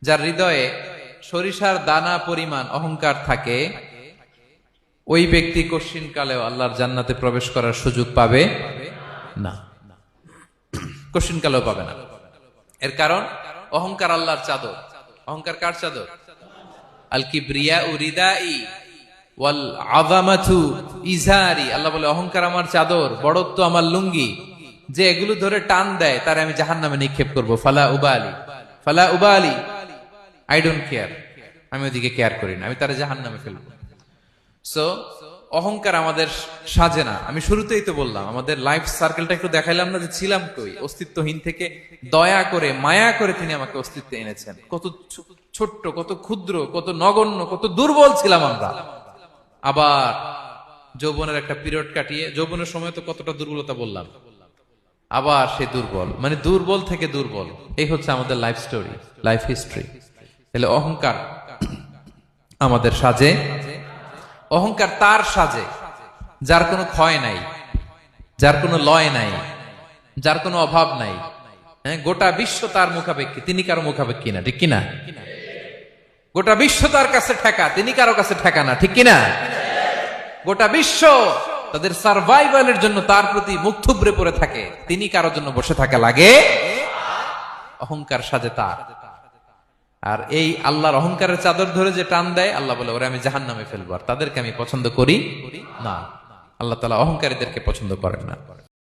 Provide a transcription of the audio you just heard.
যার হৃদয়ে সরিষার দানা পরিমাণ অহংকার থাকে, ওই ব্যক্তি কশিনকালেও আল্লাহর জান্নাতে প্রবেশ করার সুযোগ পাবে না, কশিনকালেও পাবে না। এর কারণ অহংকার আল্লাহর চাদর। অহংকার কার চাদর? আল কিবরিয়া রিদাই ওয়াল আযামাতু ইজারি। আল্লাহ বলে অহংকার আমার চাদর, বড়ত্ব আমার লুঙ্গি। যে এগুলো ধরে টান দেয় তারে আমি জাহান্নামে নিক্ষেপ করব। ফালা উবালি, আই ডোন্ট কেয়ার, আমি ওদিকে কেয়ার করি না, আমি তারে জাহান্নামে ফেলবো। সো অহংকার আমাদের সাজে না। আমি শুরুতেই তো বললাম, আমাদের লাইফ সার্কেলটা একটু দেখাইলাম না যে ছিলাম কই, অস্তিত্বহীন থেকে দয়া করে মায়া করে তিনি আমাকে অস্তিত্বে এনেছেন। কত ছোট্ট, কত ক্ষুদ্র, কত নগণ্য, কত দুর্বল ছিলাম আমরা। আবার যৌবনের একটা পিরিয়ড কাটিয়ে, যৌবনের সময় তো কতটা দুর্বলতা বললাম, আবার সে দুর্বল, মানে দুর্বল থেকে দুর্বল। এই হচ্ছে আমাদের লাইফ স্টোরি, লাইফ হিস্ট্রি। তাহলে অহংকার আমাদের সাজে। অহংকার তার সাজে যার কোনো ক্ষয় নাই, যার কোনো লয় নাই, যার কোনো অভাব নাই। হ্যাঁ, গোটা বিশ্ব তার মুখাপেক্ষী, তিনি কারো মুখাপেক্ষী না, ঠিক কিনা? গোটা বিশ্ব তার কাছে ঠেকা, তিনি কারো কাছে ঠেকা না, ঠিক কিনা? গোটা বিশ্ব তাদের সার্ভাইভালের জন্য তার প্রতি মুখ থুবড়ে পড়ে থাকে, তিনি কারোর জন্য বসে থাকা লাগে। অহংকার সাজে তার। আর এই আল্লাহর অহংকারের চাদর ধরে যে টান দেয়, আল্লাহ বলে ওরা আমি জাহান্নামে ফেলবো, আর তাদেরকে আমি পছন্দ করি না। আল্লাহ তাআলা অহংকারীদেরকে পছন্দ করেন না।